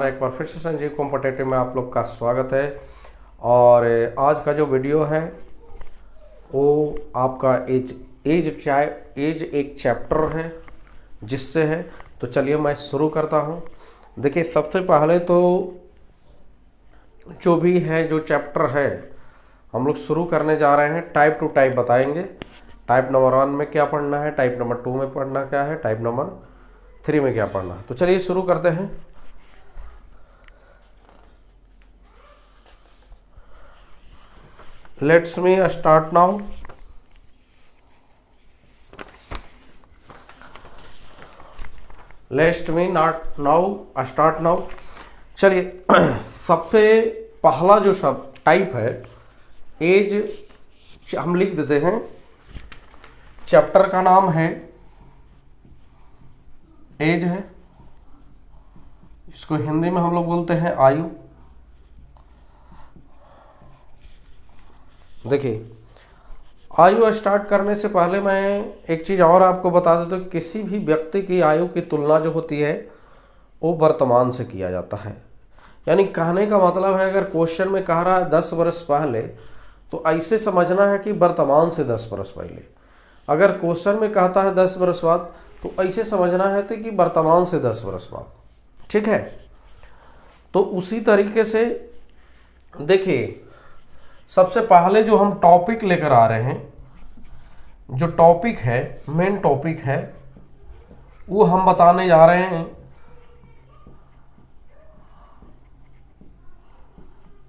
एक बार फिर से संजीव कॉम्पिटिटिव में आप लोग का स्वागत है। और आज का जो वीडियो है वो आपका एज एक चैप्टर है जिससे है। तो चलिए मैं शुरू करता हूँ। देखिए, सबसे पहले तो जो भी है जो चैप्टर है हम लोग शुरू करने जा रहे हैं, टाइप टू टाइप बताएंगे। टाइप नंबर 1 में क्या पढ़ना है, टाइप नंबर 2 में पढ़ना क्या है, टाइप नंबर 3 में क्या पढ़ना है। तो चलिए शुरू करते हैं। Let's me start now. Let's me not now start now. चलिए, सबसे पहला जो सब टाइप है एज, हम लिख देते हैं। चैप्टर का नाम है एज है, इसको हिंदी में हम लोग बोलते हैं आयु। देखिए, आयु स्टार्ट करने से पहले मैं एक चीज़ और आपको बता देता हूँ। किसी भी व्यक्ति की आयु की तुलना जो होती है वो वर्तमान से किया जाता है। यानी कहने का मतलब है, अगर क्वेश्चन में कह रहा है 10 वर्ष पहले, तो ऐसे समझना है कि वर्तमान से 10 वर्ष पहले। अगर क्वेश्चन में कहता है 10 वर्ष बाद, तो ऐसे समझना है कि वर्तमान से 10 वर्ष बाद। ठीक है। तो उसी तरीके से देखिए, सबसे पहले जो हम टॉपिक लेकर आ रहे हैं, जो टॉपिक है, मेन टॉपिक है, वो हम बताने जा रहे हैं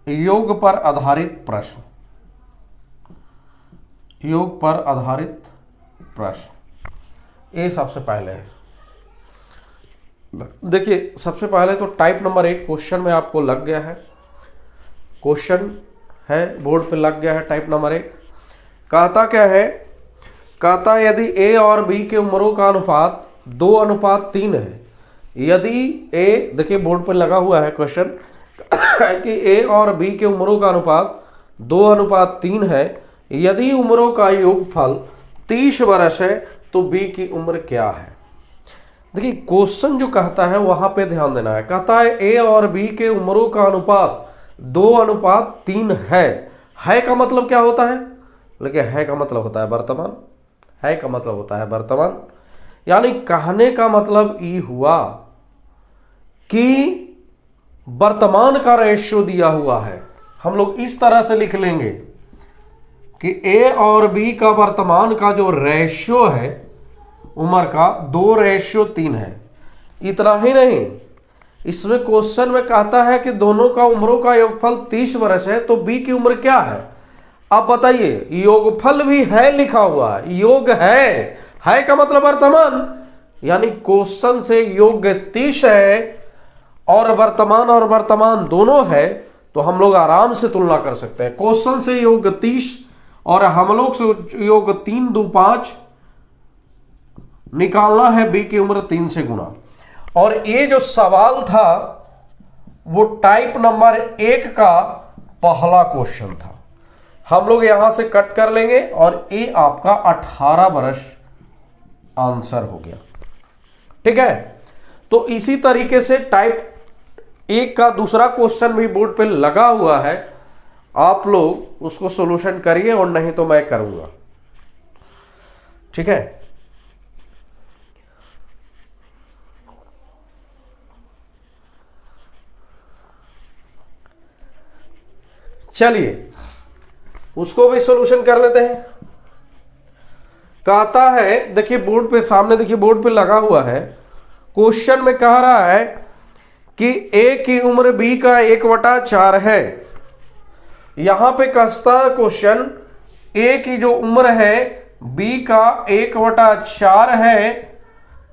योग पर आधारित प्रश्न। योग पर आधारित प्रश्न, ये सबसे पहले है। देखिए, सबसे पहले तो टाइप नंबर 1 क्वेश्चन में आपको लग गया है। क्वेश्चन है, बोर्ड पे लग गया है। टाइप नंबर 1 कहता क्या है, कहता यदि ए और बी के उम्रों का अनुपात 2:3 है। यदि ए, देखिए बोर्ड पे लगा हुआ है क्वेश्चन कि ए और बी के उम्रों का अनुपात 2:3 है। यदि उम्रों का योगफल 30 वर्ष है तो बी की उम्र क्या है। देखिए, क्वेश्चन जो कहता है वहां पे ध्यान देना है। कहता है ए और बी के उम्रों का अनुपात 2:3 है का मतलब क्या होता है? लेकिन है का मतलब होता है वर्तमान। है का मतलब होता है वर्तमान। यानी कहने का मतलब ये हुआ कि वर्तमान का रेशियो दिया हुआ है। हम लोग इस तरह से लिख लेंगे कि ए और बी का वर्तमान का जो रेशियो है उम्र का 2:3 है। इतना ही नहीं, इसमें क्वेश्चन में कहता है कि दोनों का उम्रों का योगफल 30 वर्ष है, तो बी की उम्र क्या है। अब बताइए, योगफल भी है लिखा हुआ है, योग है का मतलब वर्तमान। यानी क्वेश्चन से योग 30 है और वर्तमान दोनों है, तो हम लोग आराम से तुलना कर सकते हैं। क्वेश्चन से योग 30 और हम लोग से योग 3 2 5 निकालना है, बी की उम्र 3 से गुना। और ये जो सवाल था वो टाइप नंबर 1 का पहला क्वेश्चन था। हम लोग यहां से कट कर लेंगे और ये आपका 18 वर्ष आंसर हो गया। ठीक है। तो इसी तरीके से टाइप 1 का दूसरा क्वेश्चन भी बोर्ड पे लगा हुआ है। आप लोग उसको सॉल्यूशन करिए, और नहीं तो मैं करूंगा। ठीक है। चलिए उसको भी सॉल्यूशन कर लेते हैं। कहता है, देखिए बोर्ड पे सामने, देखिए बोर्ड पे लगा हुआ है। क्वेश्चन में कह रहा है कि ए की उम्र बी का 1/4 है। यहां पे कहता क्वेश्चन ए की जो उम्र है बी का 1/4 है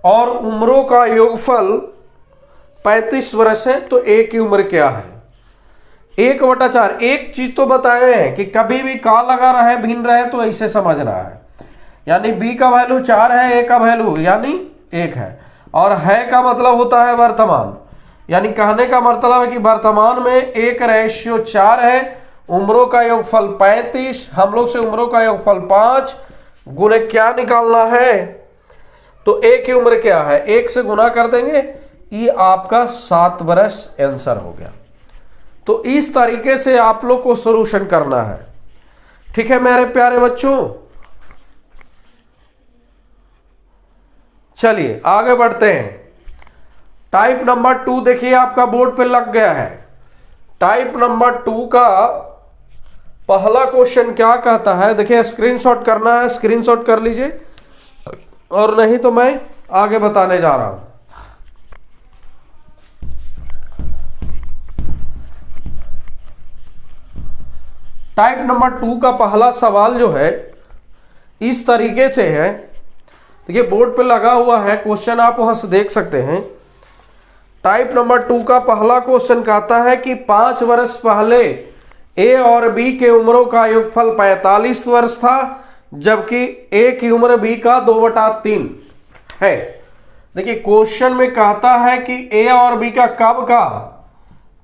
और उम्रों का योगफल 35 वर्ष है, तो ए की उम्र क्या है। 1/4। एक चीज तो बताए हैं कि कभी भी का लगा रहा है, भिन्न रहे, तो ऐसे समझना है। यानी बी का वैल्यू 4 है, ए का वैल्यू यानी 1 है। और है का मतलब होता है वर्तमान। यानी कहने का मतलब है कि वर्तमान में 1:4 है। उम्रों का योगफल 35, हम लोग से उम्रों का योगफल 5 गुणे क्या निकालना है, तो ए की उम्र क्या है, 1 से गुना कर देंगे। ये आपका 7 वर्ष आंसर हो गया। तो इस तरीके से आप लोग को सॉल्यूशन करना है। ठीक है मेरे प्यारे बच्चों, चलिए आगे बढ़ते हैं। टाइप नंबर 2 देखिए आपका बोर्ड पे लग गया है। टाइप नंबर 2 का पहला क्वेश्चन क्या कहता है, देखिए स्क्रीनशॉट करना है, स्क्रीनशॉट कर लीजिए, और नहीं तो मैं आगे बताने जा रहा हूं। टाइप नंबर 2 का पहला सवाल जो है इस तरीके से है, देखिए बोर्ड पे लगा हुआ है, क्वेश्चन आप वहां से देख सकते हैं। टाइप नंबर 2 का पहला क्वेश्चन कहता है कि 5 वर्ष पहले ए और बी के उम्रों का योगफल 45 वर्ष था, जबकि ए की उम्र बी का 2/3 है। देखिए क्वेश्चन में कहता है कि ए और बी का कब का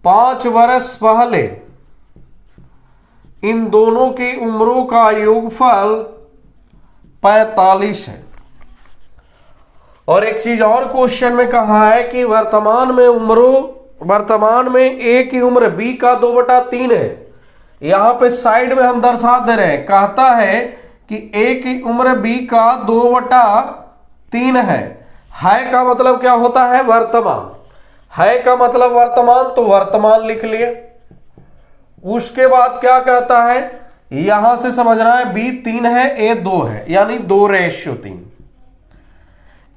5 वर्ष पहले इन दोनों की उम्रों का योगफल 45 है। और एक चीज और क्वेश्चन में कहा है कि वर्तमान में ए की उम्र बी का 2/3 है। यहां पे साइड में हम दर्शा दे रहे हैं, कहता है कि ए की उम्र बी का 2/3 है का मतलब क्या होता है, वर्तमान। है का मतलब वर्तमान, तो वर्तमान लिख लिए। उसके बाद क्या कहता है, यहां से समझना है बी 3 है, ए 2 है, यानी 2:3।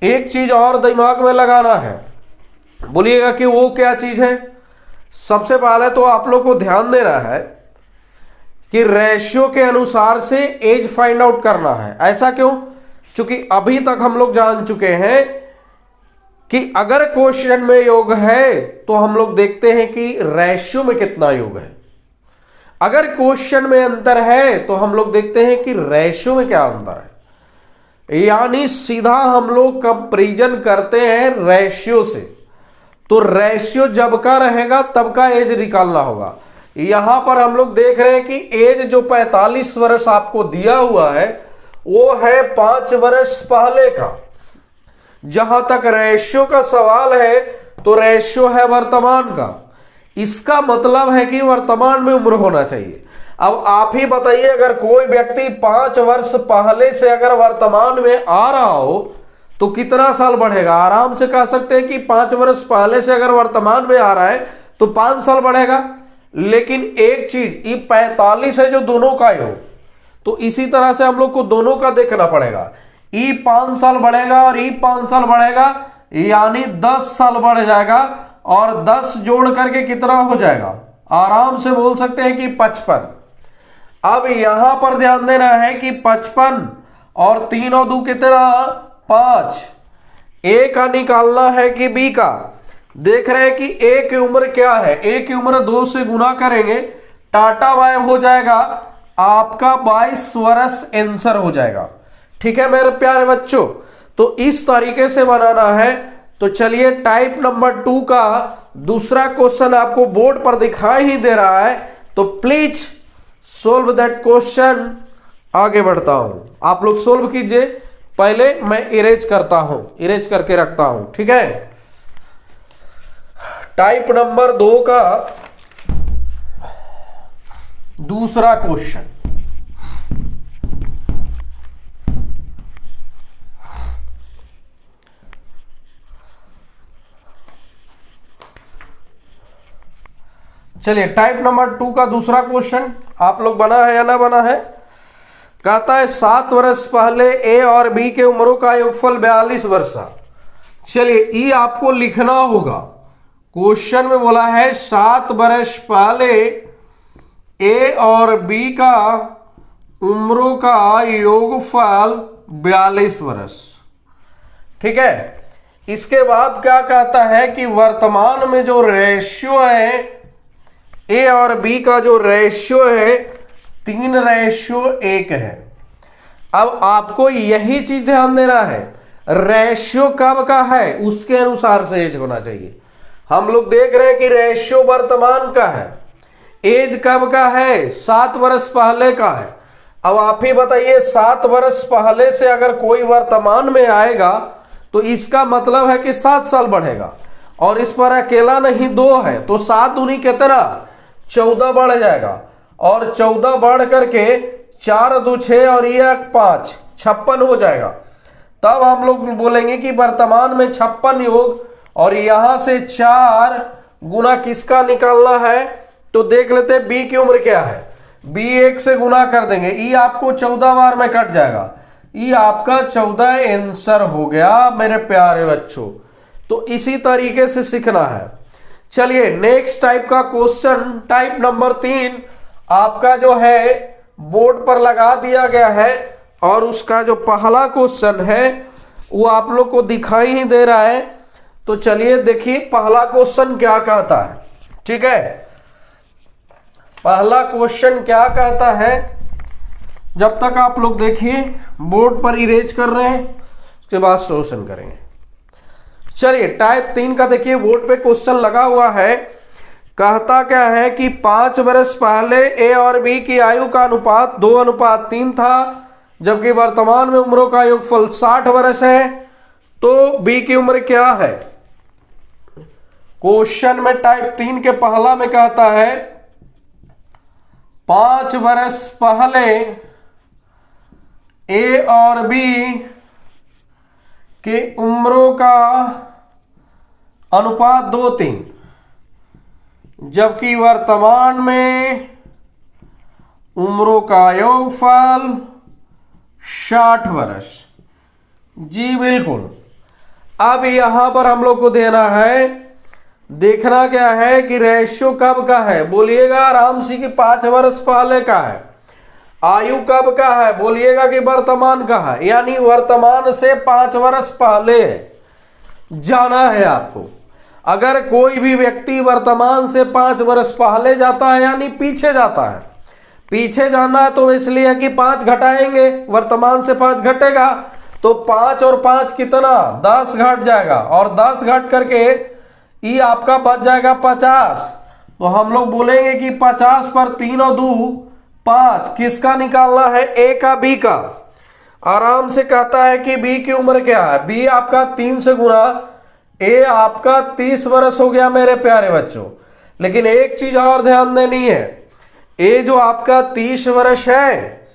एक चीज और दिमाग में लगाना है, बोलिएगा कि वो क्या चीज है। सबसे पहले तो आप लोग को ध्यान देना है कि रेशियो के अनुसार से एज फाइंड आउट करना है। ऐसा क्यों? क्योंकि अभी तक हम लोग जान चुके हैं कि अगर क्वेश्चन में योग है तो हम लोग देखते हैं कि रेशियो में कितना योग है। अगर क्वेश्चन में अंतर है तो हम लोग देखते हैं कि रेशियो में क्या अंतर है, यानी सीधा हम लोग कंपैरिजन करते हैं रेशियो से। तो रेशियो जब का रहेगा तब का एज निकालना होगा। यहां पर हम लोग देख रहे हैं कि एज जो 45 वर्ष आपको दिया हुआ है वो है 5 वर्ष पहले का। जहां तक रेशियो का सवाल है तो रेशियो है वर्तमान का, इसका मतलब है कि वर्तमान में उम्र होना चाहिए। अब आप ही बताइए, अगर कोई व्यक्ति 5 वर्ष पहले से अगर वर्तमान में आ रहा हो तो कितना साल बढ़ेगा? आराम से कह सकते हैं कि 5 वर्ष पहले से अगर वर्तमान में आ रहा है तो 5 साल बढ़ेगा। लेकिन एक चीज, ये 45 है जो दोनों का योग, तो इसी तरह से हम लोग को दोनों का देखना पड़ेगा। ई 5 साल बढ़ेगा और ई 5 साल बढ़ेगा, यानी 10 साल बढ़ जाएगा, और 10 जोड़ करके कितना हो जाएगा? आराम से बोल सकते हैं कि 55। अब यहां पर ध्यान देना है कि 55 और 3 और 2 कितना? 5। ए का निकालना है कि बी का? देख रहे हैं कि ए की उम्र क्या है, ए की उम्र 2 से गुना करेंगे, टाटा बाय हो जाएगा, आपका 22 वर्ष आंसर हो जाएगा। ठीक है मेरे प्यारे बच्चों, तो इस तरीके से बनाना है। तो चलिए टाइप नंबर 2 का दूसरा क्वेश्चन आपको बोर्ड पर दिखाई ही दे रहा है, तो प्लीज सोल्व दैट क्वेश्चन। आगे बढ़ता हूं, आप लोग सोल्व कीजिए। पहले मैं इरेज करता हूं, इरेज करके रखता हूं। ठीक है, टाइप नंबर 2 का दूसरा क्वेश्चन, चलिए टाइप नंबर 2 का दूसरा क्वेश्चन आप लोग बना है या ना बना है? कहता है 7 वर्ष पहले ए और बी के उम्रों का योगफल 42 वर्ष था। चलिए ये आपको लिखना होगा। क्वेश्चन में बोला है 7 वर्ष पहले ए और बी का उम्रों का योगफल 42 वर्ष। ठीक है, इसके बाद क्या कहता है कि वर्तमान में जो रेशियो है ए और बी का जो रेशियो है 3:1 है। अब आपको यही चीज ध्यान देना है, रेशियो कब का है उसके अनुसार से एज होना चाहिए। हम लोग देख रहे हैं कि रेशियो वर्तमान का है, एज कब का है? 7 वर्ष पहले का है। अब आप ही बताइए, 7 वर्ष पहले से अगर कोई वर्तमान में आएगा तो इसका मतलब है कि 7 साल बढ़ेगा, और इस पर अकेला नहीं 2 है, तो 7 दूनी कितना 14 बढ़ जाएगा, और 14 बढ़ करके 4 2 6 और ये 5 56 हो जाएगा। तब हम लोग बोलेंगे कि वर्तमान में 56 योग, और यहां से 4 गुना किसका निकालना है, तो देख लेते हैं बी की उम्र क्या है। बी 1 से गुना कर देंगे, ई आपको 14 बार में कट जाएगा, ई आपका 14 आंसर हो गया मेरे प्यारे बच्चों। तो इसी तरीके से सीखना है। चलिए नेक्स्ट टाइप का क्वेश्चन, टाइप नंबर 3 आपका जो है बोर्ड पर लगा दिया गया है, और उसका जो पहला क्वेश्चन है वो आप लोग को दिखाई ही दे रहा है। तो चलिए देखिए पहला क्वेश्चन क्या कहता है। ठीक है, पहला क्वेश्चन क्या कहता है, जब तक आप लोग देखिए बोर्ड पर इरेज कर रहे हैं, उसके बाद सोल्यूशन करेंगे। चलिए टाइप 3 का देखिए बोर्ड पे क्वेश्चन लगा हुआ है। कहता क्या है कि 5 वर्ष पहले ए और बी की आयु का अनुपात 2:3 था, जबकि वर्तमान में उम्रों का योगफल 60 वर्ष है, तो बी की उम्र क्या है। क्वेश्चन में टाइप 3 के पहला में कहता है 5 वर्ष पहले ए और बी के उम्रों का अनुपात 2:3, जबकि वर्तमान में उम्रों का योगफल 60 वर्ष। जी बिल्कुल। अब यहां पर हम लोग को देना है, देखना क्या है कि रेशियो कब का है, बोलिएगा आराम से कि 5 वर्ष पहले का है। आयु कब का है, बोलिएगा कि वर्तमान का है, यानी वर्तमान से 5 वर्ष पहले जाना है आपको। अगर कोई भी व्यक्ति वर्तमान से 5 वर्ष पहले जाता है यानी पीछे जाता है, पीछे जाना है तो इसलिए कि 5 घटाएंगे, वर्तमान से 5 घटेगा, तो 5 और 5 कितना 10 घट जाएगा, और 10 घट करके ये आपका बच जाएगा 50। तो हम लोग बोलेंगे कि 50 पर 3 और 2 5, किसका निकालना है, ए का बी का। आराम से कहता है कि बी की उम्र क्या है, बी आपका 3 से गुना, ए आपका 30 वर्ष हो गया मेरे प्यारे बच्चों। लेकिन एक चीज और ध्यान देनी है, ए जो आपका 30 वर्ष है,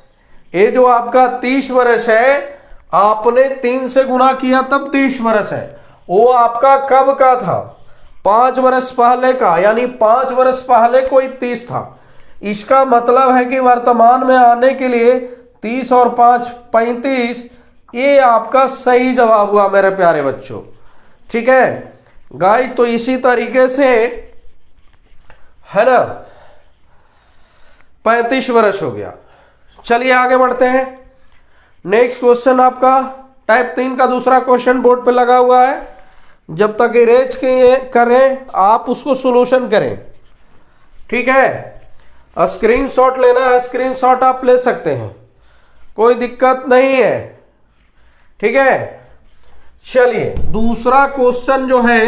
ए जो आपका 30 वर्ष है, आपने 3 से गुना किया तब 30 वर्ष है, वो आपका कब का था, 5 वर्ष पहले का, यानी 5 वर्ष पहले कोई 30 था। इसका मतलब है कि वर्तमान में आने के लिए 30 और 5 35, ये आपका सही जवाब हुआ मेरे प्यारे बच्चों। ठीक है गाइस, तो इसी तरीके से है ना 35 वर्ष हो गया। चलिए आगे बढ़ते हैं। नेक्स्ट क्वेश्चन आपका टाइप 3 का दूसरा क्वेश्चन बोर्ड पे लगा हुआ है। जब तक इरेज करें आप उसको सॉल्यूशन करें। ठीक है, स्क्रीनशॉट लेना है, स्क्रीनशॉट आप ले सकते हैं, कोई दिक्कत नहीं है। ठीक है, चलिए दूसरा क्वेश्चन जो है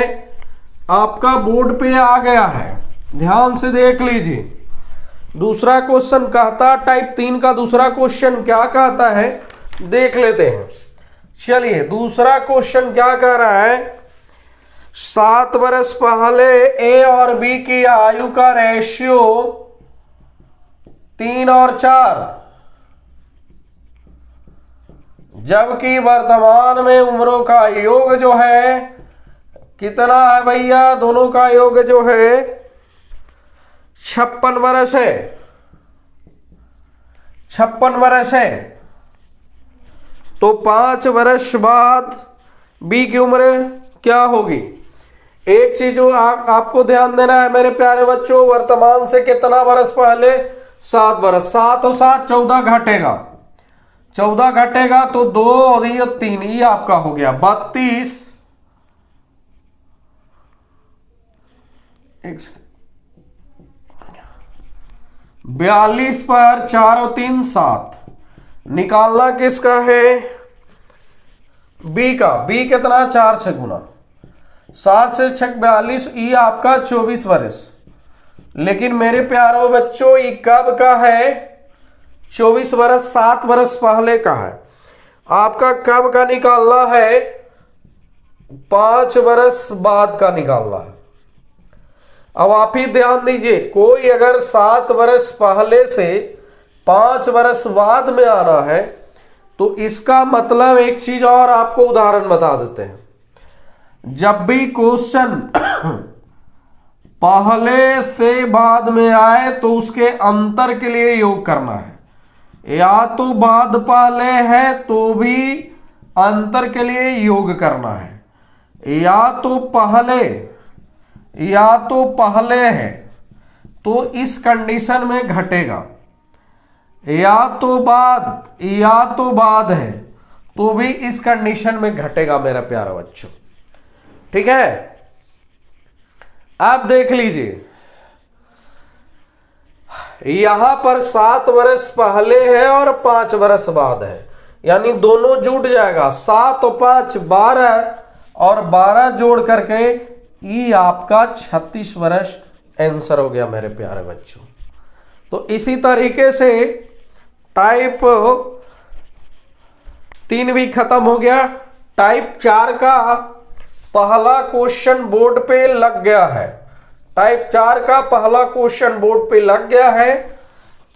आपका बोर्ड पे आ गया है, ध्यान से देख लीजिए। दूसरा क्वेश्चन कहता, टाइप 3 का दूसरा क्वेश्चन क्या कहता है देख लेते हैं। चलिए दूसरा क्वेश्चन क्या कह रहा है, 7 वर्ष पहले ए और बी की आयु का रेशियो 3 और 4, जबकि वर्तमान में उम्रों का योग जो है कितना है भैया, दोनों का योग जो है 56 वर्ष है, 56 वर्ष है। तो 5 वर्ष बाद बी की उम्र क्या होगी। एक चीज जो आपको ध्यान देना है मेरे प्यारे बच्चों, वर्तमान से कितना वर्ष पहले, 7 वर्ष, 7 और 7 14 घटेगा, 14 घटेगा तो 2 और ये 3, ये आपका हो गया 32। 42 पर 4 और 3 7, निकालना किसका है, बी का। बी कितना 4 से गुना, 7 से 6 42, ये आपका 24 वर्ष। लेकिन मेरे प्यारों बच्चों ये कब का है, 24 वर्ष 7 वर्ष पहले का है। आपका कब का निकालना है, 5 वर्ष बाद का निकालना है। अब आप ही ध्यान दीजिए, कोई अगर 7 वर्ष पहले से 5 वर्ष बाद में आना है तो इसका मतलब एक चीज और आपको उदाहरण बता देते हैं। जब भी क्वेश्चन पहले से बाद में आए तो उसके अंतर के लिए योग करना है, या तो बाद पहले है तो भी अंतर के लिए योग करना है, या तो पहले है तो इस कंडीशन में घटेगा, या तो बाद है तो भी इस कंडीशन में घटेगा मेरा प्यारा बच्चों। ठीक है, आप देख लीजिए यहां पर 7 वर्ष पहले है और 5 वर्ष बाद है, यानी दोनों जुड़ जाएगा, 7 और 5 12 और 12 जोड़ करके ये आपका 36 वर्ष आंसर हो गया मेरे प्यारे बच्चों। तो इसी तरीके से टाइप 3 भी खत्म हो गया। टाइप 4 का पहला क्वेश्चन बोर्ड पे लग गया है। टाइप 4 का पहला क्वेश्चन बोर्ड पे लग गया है।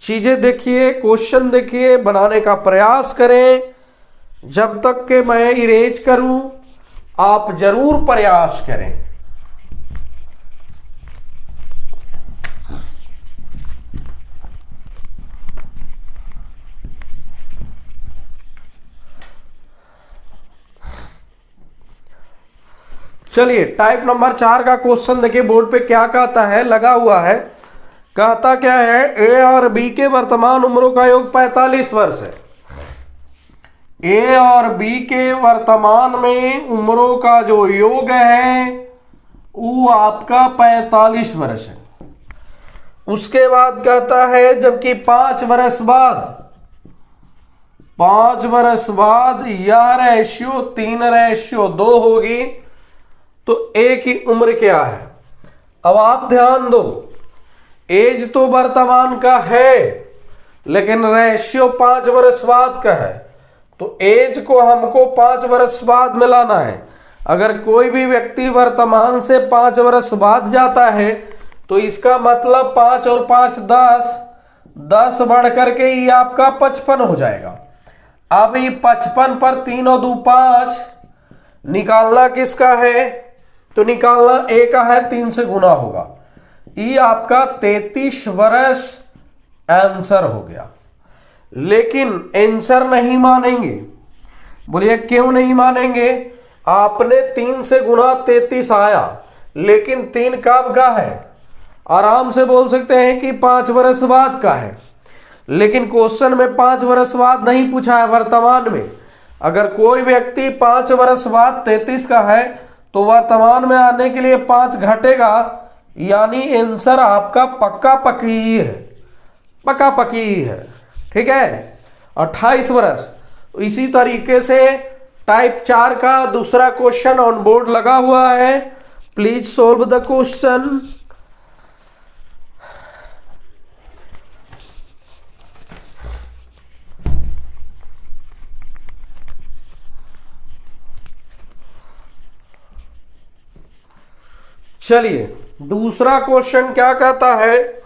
चीजें देखिए, क्वेश्चन देखिए, बनाने का प्रयास करें। जब तक के मैं इरेज करूं आप जरूर प्रयास करें। चलिए, टाइप नंबर 4 का क्वेश्चन देखिए बोर्ड पे क्या कहता है, लगा हुआ है। कहता क्या है, ए और बी के वर्तमान उम्रों का योग 45 वर्ष है। ए और बी के वर्तमान में उम्रों का जो योग है वो आपका 45 वर्ष है। उसके बाद कहता है जबकि 5 वर्ष बाद यह रेशियो 3:2 होगी तो ए की उम्र क्या है। अब आप ध्यान दो, एज तो वर्तमान का है लेकिन रेशियो 5 वर्ष बाद का है, तो एज को हमको 5 वर्ष बाद में लाना है। अगर कोई भी व्यक्ति वर्तमान से 5 वर्ष बाद जाता है तो इसका मतलब 5 और 5 10 बढ़ करके ये आपका 55 हो जाएगा। अब ये 55 पर 3 और 2 5 निकालना किसका है, तो निकालना ए का है, 3 से गुना होगा। ये आपका 33 वर्ष आंसर हो गया। लेकिन आंसर नहीं मानेंगे। बोलिए क्यों नहीं मानेंगे? आपने 3 से गुना 33 आया, लेकिन 3 कब का है? आराम से बोल सकते हैं कि 5 वर्ष बाद का है, लेकिन क्वेश्चन में 5 वर्ष बाद नहीं पूछा है, वर्तमान में। अगर कोई व्यक्ति 5 वर्ष बाद 33 का है तो वर्तमान में आने के लिए 5 घटेगा, यानी आंसर आपका पक्का पक्की है। ठीक है, 28 वर्ष। इसी तरीके से टाइप 4 का दूसरा क्वेश्चन ऑन बोर्ड लगा हुआ है। Please solve the question. चलिए, दूसरा क्वेश्चन क्या कहता है,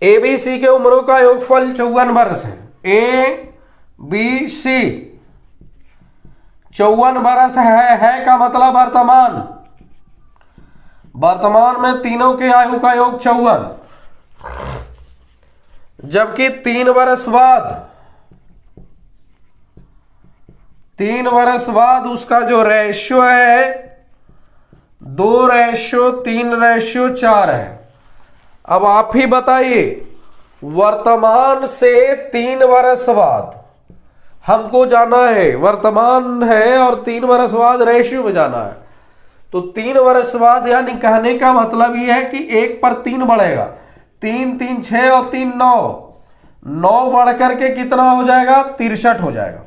एबीसी के उम्रों का योगफल 54 वर्ष है। ए बी सी 54 वर्ष है का मतलब वर्तमान में तीनों के आयु का योग 54, जबकि 3 वर्ष बाद उसका जो रेशियो है 2:3:4 है। अब आप ही बताइए, वर्तमान से 3 वर्ष बाद हमको जाना है, वर्तमान है और 3 वर्ष बाद रेशियो में जाना है। तो 3 वर्ष बाद, यानी कहने का मतलब यह है कि 1 पर 3 बढ़ेगा, 3 3 6 और 3 9 बढ़ करके कितना हो जाएगा, 63 हो जाएगा।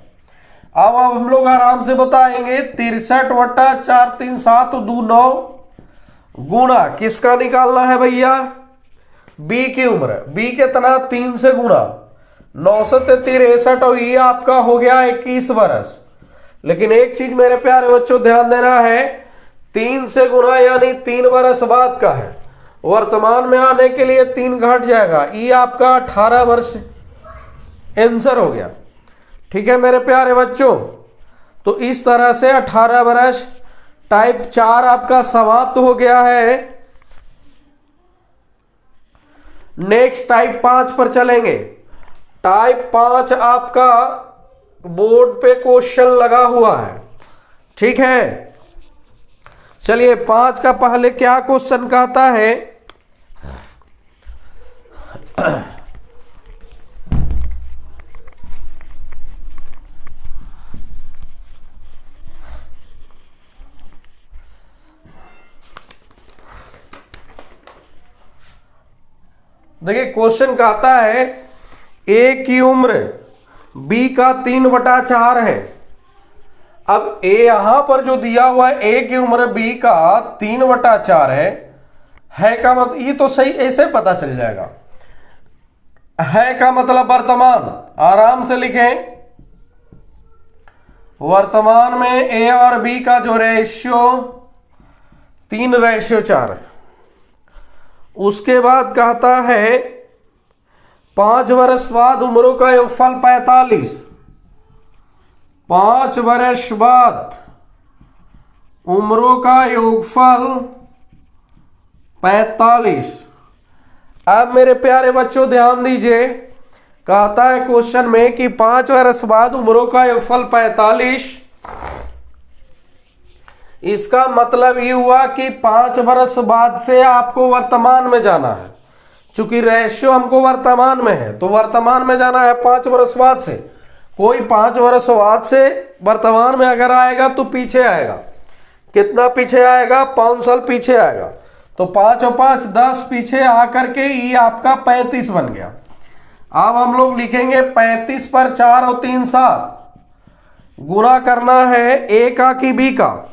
अब हम लोग आराम से बताएंगे, 63/4 3 7 2 9 गुणा किसका निकालना है भैया, बी की उम्र। बी कितना, 3 से गुणा 9 से 63, और ये आपका हो गया 21 वर्ष। लेकिन एक चीज मेरे प्यारे बच्चों ध्यान देना है, 3 से गुना यानी 3 वर्ष बाद का है। वर्तमान में आने के लिए 3 घट जाएगा, ये आपका 18 वर्ष आंसर हो गया। ठीक है मेरे प्यारे बच्चों, तो इस तरह से 18 वर्ष टाइप 4 आपका समाप्त हो गया है। नेक्स्ट टाइप 5 पर चलेंगे। टाइप 5 आपका बोर्ड पे क्वेश्चन लगा हुआ है। ठीक है, चलिए 5 का पहले क्या क्वेश्चन कहता है। देखिए क्वेश्चन कहता है ए की उम्र बी का 3/4 है। अब ए यहां पर जो दिया हुआ है ए की उम्र बी का 3/4 है का मतलब ये तो सही ऐसे पता चल जाएगा। है का मतलब वर्तमान, आराम से लिखें। वर्तमान में ए और बी का जो रेशियो 3/4 है। उसके बाद कहता है 5 वर्ष बाद उम्रों का योगफल 45। 5 वर्ष बाद उम्रों का योगफल 45। अब मेरे प्यारे बच्चों ध्यान दीजिए, कहता है क्वेश्चन में कि 5 वर्ष बाद उम्रों का योगफल 45। इसका मतलब ये हुआ कि 5 वर्ष बाद से आपको वर्तमान में जाना है। चूंकि रेशियो हमको वर्तमान में है तो वर्तमान में जाना है 5 वर्ष बाद से। कोई 5 वर्ष बाद से वर्तमान में अगर आएगा तो पीछे आएगा। कितना पीछे आएगा? 5 साल पीछे आएगा। तो 5 और 5 10 पीछे आकर के ये आपका 35 बन गया। अब हम लोग लिखेंगे 35 पर 4 और 3 7 गुना करना है ए का कि बी का?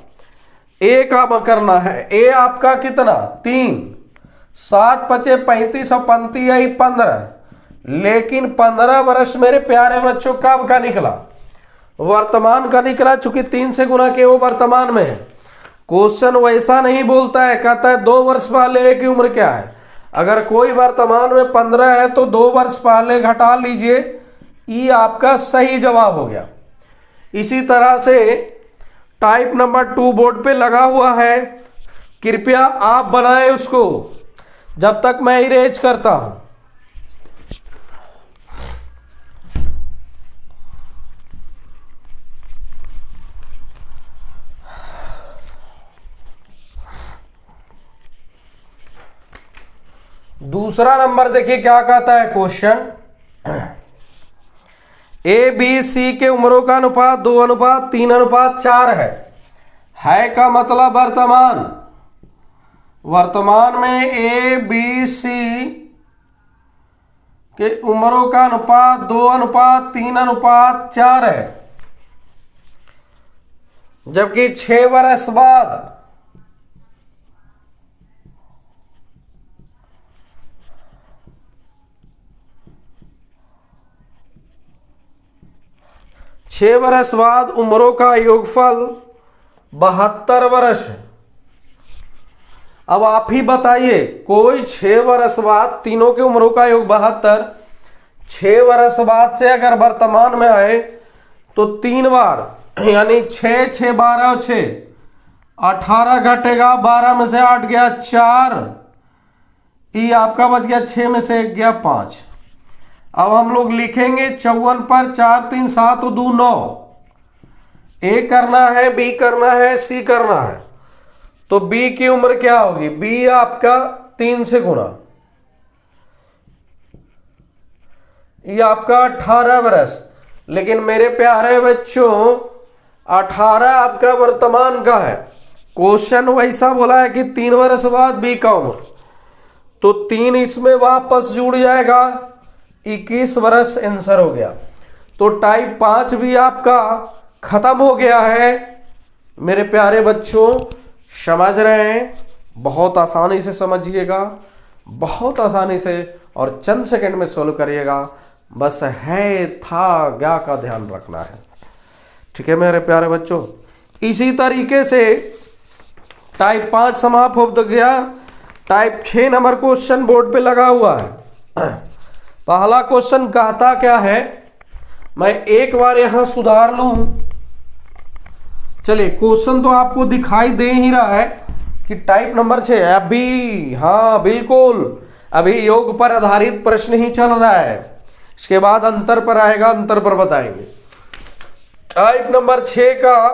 ए का करना है। ए आपका कितना? 3। 7 पचे 35 और 35 आई 15। लेकिन 15 वर्ष मेरे प्यारे बच्चों कब का निकला? वर्तमान का निकला। चूंकि 3 से गुना के वो वर्तमान में है। क्वेश्चन वैसा नहीं बोलता है, कहता है 2 वर्ष पहले ए की उम्र क्या है। अगर कोई वर्तमान में 15 है तो 2 वर्ष पहले घटा लीजिए, ये आपका सही जवाब हो गया। इसी तरह से टाइप नंबर 2 बोर्ड पे लगा हुआ है, कृपया आप बनाएं उसको जब तक मैं इरेज करता हूं। दूसरा नंबर देखिए क्या कहता है क्वेश्चन। ए बी सी के उम्रों का अनुपात 2:3:4 है का मतलब वर्तमान। वर्तमान में ए बी सी के उम्रों का अनुपात 2:3:4 है। जबकि 6 वर्ष बाद 6 वर्ष बाद उम्रों का योगफल 72 वर्ष है। अब आप ही बताइए, कोई 6 वर्ष बाद तीनों के उम्रों का योग 72, 6 वर्ष बाद से अगर वर्तमान में आए तो 3 बार यानी 6 6 12 और 6 18 घटेगा। 12 में से 8 गया 4, ये आपका बच गया 6 में से 1 गया 5। अब हम लोग लिखेंगे 54 पर 4 3 7 और 2 9। ए करना है, बी करना है, सी करना है। तो बी की उम्र क्या होगी? बी आपका 3 से गुना, ये आपका 18 वर्ष। लेकिन मेरे प्यारे बच्चों 18 आपका वर्तमान का है। क्वेश्चन वैसा बोला है कि 3 वर्ष बाद बी का उम्र, तो 3 इसमें वापस जुड़ जाएगा, 21 वर्ष आंसर हो गया। तो टाइप 5 भी आपका खत्म हो गया है। मेरे प्यारे बच्चों समझ रहे हैं? बहुत आसानी से समझिएगा, बहुत आसानी से, और चंद सेकंड में सोल्व करिएगा। बस है था क्या का ध्यान रखना है। ठीक है मेरे प्यारे बच्चों। इसी तरीके से टाइप 5 समाप्त हो गया। टाइप 6 नंबर क्वेश्चन बोर्ड पे लगा हुआ है। पहला क्वेश्चन कहता क्या है, मैं एक बार यहां सुधार लूं। चलिए क्वेश्चन तो आपको दिखाई दे ही रहा है कि टाइप नंबर 6 अभी, हाँ बिल्कुल, अभी योग पर आधारित प्रश्न ही चल रहा है। इसके बाद अंतर पर आएगा, अंतर पर बताएंगे। टाइप नंबर 6 का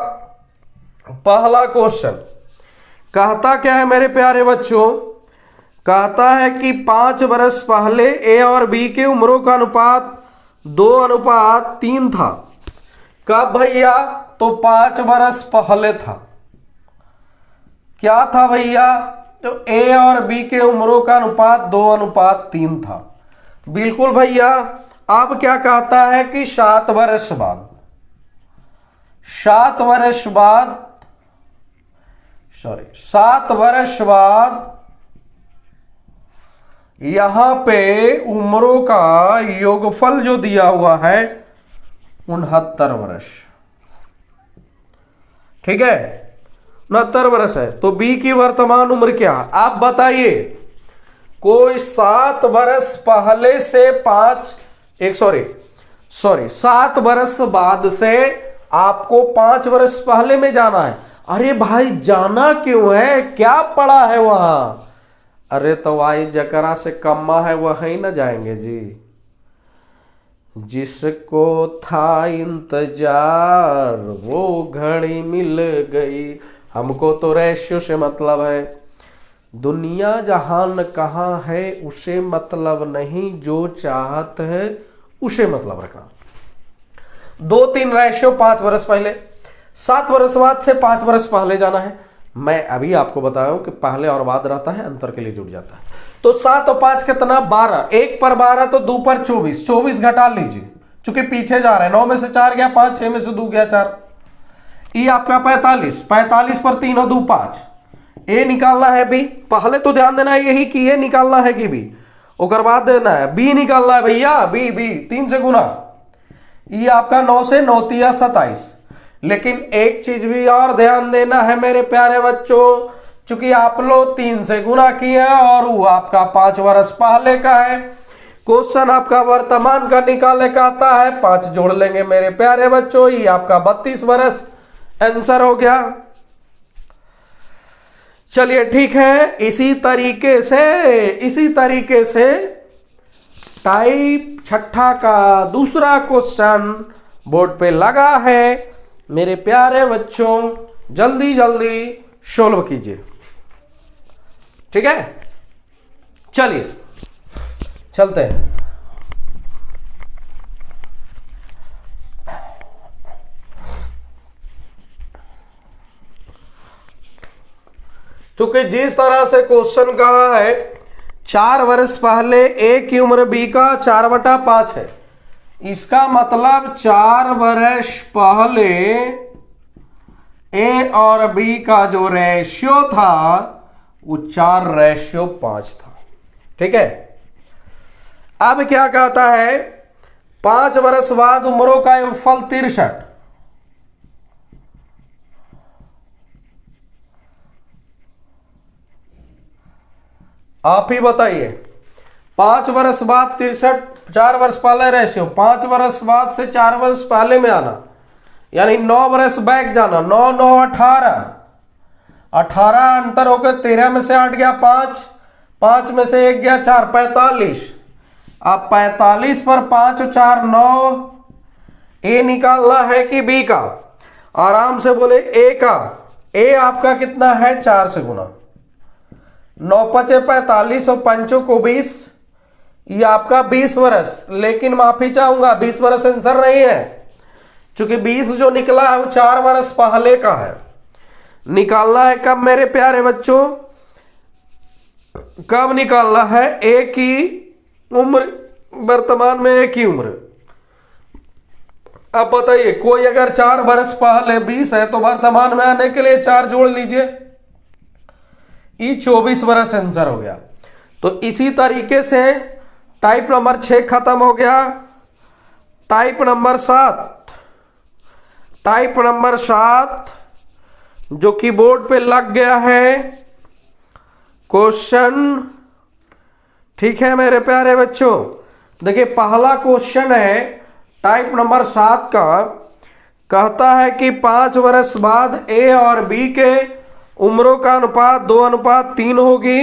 पहला क्वेश्चन कहता क्या है मेरे प्यारे बच्चों, कहता है कि 5 वर्ष पहले ए और बी के उम्रों का अनुपात 2:3 था। कब भैया? तो 5 वर्ष पहले था। क्या था भैया? तो ए और बी के उम्रों का अनुपात 2:3 था। बिल्कुल भैया। अब क्या कहता है कि 7 वर्ष बाद, 7 वर्ष बाद, 7 वर्ष बाद यहां पे उम्रों का योगफल जो दिया हुआ है 69 वर्ष। ठीक है, 69 वर्ष है। तो बी की वर्तमान उम्र क्या? आप बताइए, कोई 7 वर्ष पहले से 7 वर्ष बाद से आपको 5 वर्ष पहले में जाना है। अरे भाई जाना क्यों है? क्या पड़ा है वहां? अरे तो भाई जकरा से कम्मा है वही ना जाएंगे जी। जिसको था इंतजार वो घड़ी मिल गई। हमको तो रेशियो से मतलब है। दुनिया जहान कहाँ है उसे मतलब नहीं, जो चाहत है उसे मतलब रखा। 2-3 रेशियो 5 वर्ष पहले, 7 वर्ष बाद से 5 वर्ष पहले जाना है। मैं अभी आपको बताया हूं कि पहले और बाद रहता है, अंतर के लिए जुड़ जाता है। तो 7 और 5 कितना? 12। 1 पर 12 तो 2 पर 24। 24 घटा लीजिए, चूंकि पीछे जा रहे हैं। 9 में से 4 गया 5, 6 में से 2 गया 4। ये आपका 45। 45 पर 3 और 2 5। ए निकालना है बी। पहले तो ध्यान देना है यही कि ए निकालना है कि बी, और बाद देना है बी निकालना है भैया। बी 3 से गुना। ये आपका 9 से 9 तिया 27। लेकिन एक चीज भी और ध्यान देना है मेरे प्यारे बच्चों, चूंकि आप लोग 3 से गुना किए और वो आपका 5 वर्ष पहले का है। क्वेश्चन आपका वर्तमान का निकाले का आता है, 5 जोड़ लेंगे मेरे प्यारे बच्चों, ये आपका 32 वर्ष आंसर हो गया। चलिए ठीक है। इसी तरीके से टाइप 6 का दूसरा क्वेश्चन बोर्ड पे लगा है मेरे प्यारे बच्चों। जल्दी जल्दी सोल्व कीजिए। ठीक है, चलिए चलते हैं। क्योंकि जिस तरह से क्वेश्चन कहा है 4 वर्ष पहले ए की उम्र बी का 4/5 है, इसका मतलब 4 वर्ष पहले ए और बी का जो रेशियो था वो 4:5 था। ठीक है। अब क्या कहता है, 5 वर्ष बाद उम्रों का योगफल 63। आप ही बताइए। 5 वर्ष बाद 63, 4 वर्ष पहले रेशियो, 5 वर्ष बाद से 4 वर्ष पहले में आना, यानी 9 वर्ष बैक जाना। 9 9 18, 18 अंतर होकर 13 में से 8 गया 5, 5 में से 1 गया 4, 45। अब 45 पर 5 और 4 9। ए निकालना है कि बी का? आराम से बोले ए का। ए आपका कितना है? 4 से गुना। 9 5 45 और 5 को 20, ये आपका 20 वर्ष। लेकिन माफी चाहूंगा 20 वर्ष आंसर नहीं है, क्योंकि 20 जो निकला है वो 4 वर्ष पहले का है। निकालना है कब मेरे प्यारे बच्चों? कब निकालना है? ए की उम्र, वर्तमान में ए की उम्र। अब बताइए, कोई अगर 4 वर्ष पहले 20 है तो वर्तमान में आने के लिए 4 जोड़ लीजिए, ये 24 वर्ष आंसर हो गया। तो इसी तरीके से टाइप नंबर 6 खत्म हो गया। टाइप नंबर 7, टाइप नंबर 7 जो कि बोर्ड पे लग गया है क्वेश्चन। ठीक है मेरे प्यारे बच्चों, देखिए पहला क्वेश्चन है टाइप नंबर 7 का। कहता है कि 5 वर्ष बाद ए और बी के उम्रों का अनुपात 2:3 होगी,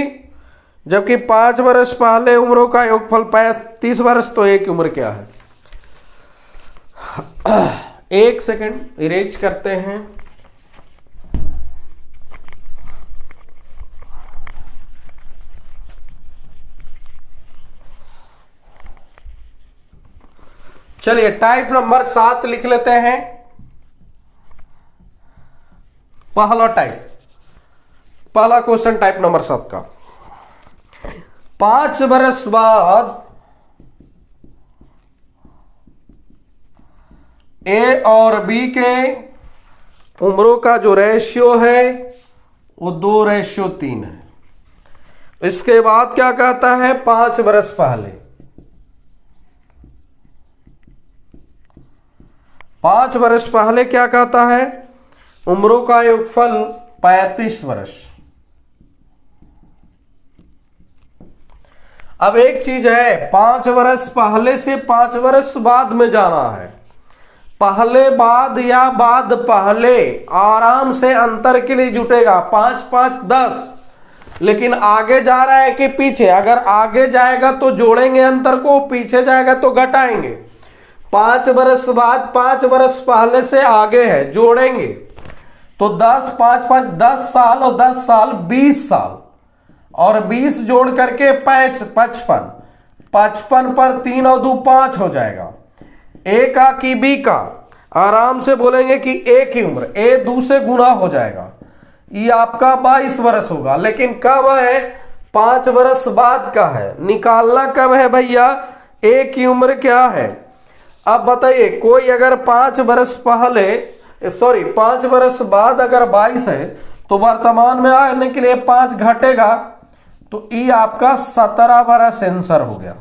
जबकि 5 वर्ष पहले उम्रों का योगफल 35 वर्ष। तो ए की उम्र क्या है? एक सेकंड इरेज करते हैं। चलिए टाइप नंबर 7 लिख लेते हैं। पहला क्वेश्चन टाइप नंबर 7 का। 5 वर्ष बाद ए और बी के उम्रों का जो रेशियो है वो 2:3 है। इसके बाद क्या कहता है? 5 वर्ष पहले 5 वर्ष पहले क्या कहता है? उम्रों का योगफल 35 वर्ष। अब एक चीज है, 5 वर्ष पहले से 5 वर्ष बाद में जाना है। पहले बाद या बाद पहले आराम से अंतर के लिए जुटेगा 5 5 10, लेकिन आगे जा रहा है कि पीछे? अगर आगे जाएगा तो जोड़ेंगे अंतर को, पीछे जाएगा तो घटाएंगे। 5 वर्ष बाद 5 वर्ष पहले से आगे है, जोड़ेंगे तो 10 5 5 10 साल और 10 साल 20 साल और 20 जोड़ करके 55 55 पर 3 और 2 5 हो जाएगा। ए का कि बी का? आराम से बोलेंगे कि ए की उम्र, ए 2 से गुना हो जाएगा, ये आपका 22 वर्ष होगा। लेकिन कब है? 5 वर्ष बाद का है। निकालना कब है भैया? ए की उम्र क्या है? अब बताइए, कोई अगर 5 वर्ष बाद अगर 22 है तो वर्तमान में आने के लिए 5 घटेगा, तो ई आपका 17 वर्ष आंसर हो गया।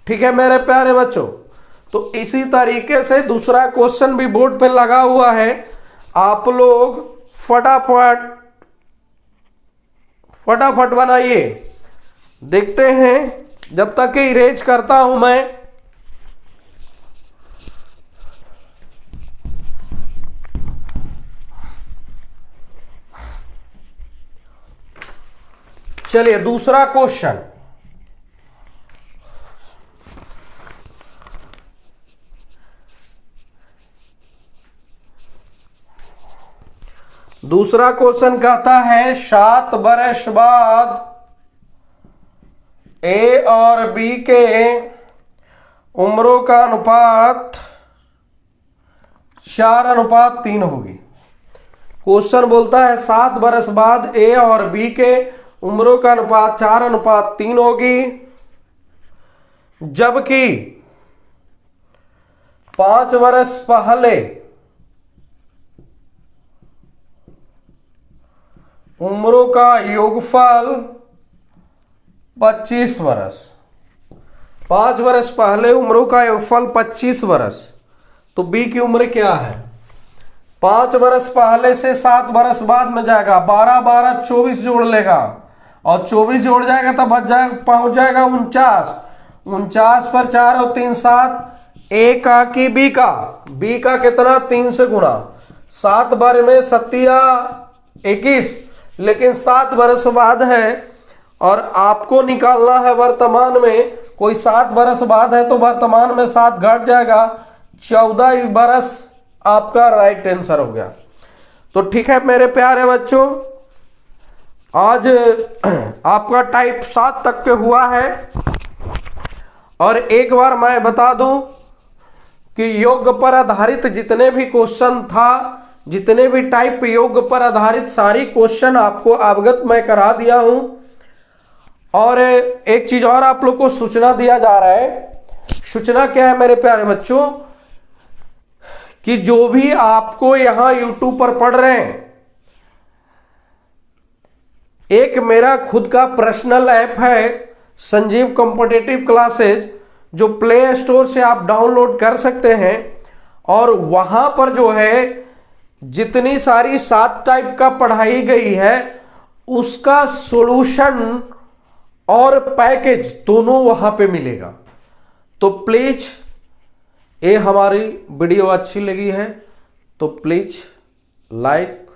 ठीक है मेरे प्यारे बच्चों, तो इसी तरीके से दूसरा क्वेश्चन भी बोर्ड पे लगा हुआ है। आप लोग फटाफट बनाइए। देखते हैं जब तक इरेज करता हूं मैं। चलिए दूसरा क्वेश्चन। दूसरा क्वेश्चन कहता है 7 वर्ष बाद ए और बी के उम्रों का अनुपात 4:3 होगी। क्वेश्चन बोलता है 7 वर्ष बाद ए और बी के उम्रों का अनुपात 4:3 होगी, जबकि 5 वर्ष पहले उम्रों का योगफल 25 वर्ष। 5 वर्ष पहले उम्रों का योगफल 25 वर्ष। तो बी की उम्र क्या है? 5 वर्ष पहले से 7 वर्ष बाद में जाएगा, 12 12 24 जोड़ लेगा और 24 जोड़ जाएगा तब बच जाएगा, पहुंच जाएगा 49। 49 पर 4 और 3 7। ए का कि बी का? बी का कितना? 3 से गुना। 7 बार में 7 21, लेकिन 7 वर्ष बाद है और आपको निकालना है वर्तमान में। कोई 7 वर्ष बाद है तो वर्तमान में 7 घट जाएगा, 14 वर्ष आपका राइट आंसर हो गया। तो ठीक है मेरे प्यारे बच्चों, आज आपका टाइप 7 तक पे हुआ है। और एक बार मैं बता दूं कि योग पर आधारित जितने भी क्वेश्चन था, जितने भी टाइप योग पर आधारित सारी क्वेश्चन आपको अवगत मैं करा दिया हूं। और एक चीज और आप लोग को सूचना दिया जा रहा है। सूचना क्या है मेरे प्यारे बच्चों? कि जो भी आपको यहां YouTube पर पढ़ रहे हैं, एक मेरा खुद का पर्सनल ऐप है संजीव कॉम्पिटिटिव क्लासेज, जो प्ले स्टोर से आप डाउनलोड कर सकते हैं। और वहां पर जो है जितनी सारी 7 टाइप का पढ़ाई गई है उसका सॉल्यूशन और पैकेज दोनों वहां पे मिलेगा। तो प्लीज ये हमारी वीडियो अच्छी लगी है तो प्लीज लाइक,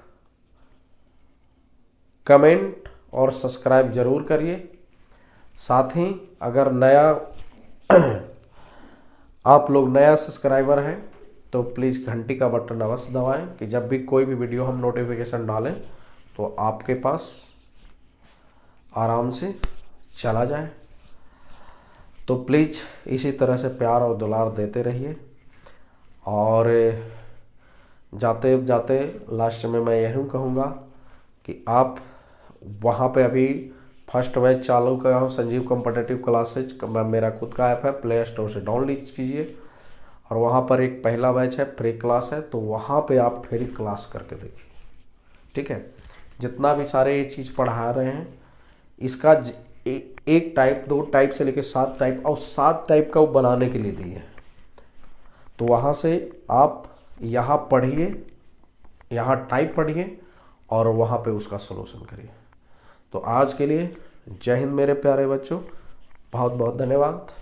कमेंट और सब्सक्राइब जरूर करिए। साथ ही अगर नया आप लोग नया सब्सक्राइबर हैं तो प्लीज़ घंटी का बटन अवश्य दबाएं कि जब भी कोई भी वीडियो हम नोटिफिकेशन डालें तो आपके पास आराम से चला जाए। तो प्लीज़ इसी तरह से प्यार और दुलार देते रहिए। और जाते जाते लास्ट में मैं यही कहूँगा कि आप वहाँ पे अभी फर्स्ट बैच चालू कर रहा हूँ संजीव कॉम्पिटिटिव क्लासेज, मेरा खुद का ऐप है, प्ले स्टोर से डाउनलोड कीजिए। और वहाँ पर एक पहला बैच है, फ्री क्लास है, तो वहाँ पे आप फ्री क्लास करके देखिए। ठीक है, जितना भी सारे ये चीज़ पढ़ा रहे हैं इसका एक टाइप, 2 टाइप से लेकर 7 टाइप, और 7 टाइप का वो बनाने के लिए दिए हैं। तो वहाँ से आप यहाँ पढ़िए, यहाँ टाइप पढ़िए और वहाँ पे उसका सॉल्यूशन करिए। तो आज के लिए जय हिंद मेरे प्यारे बच्चों, बहुत बहुत धन्यवाद।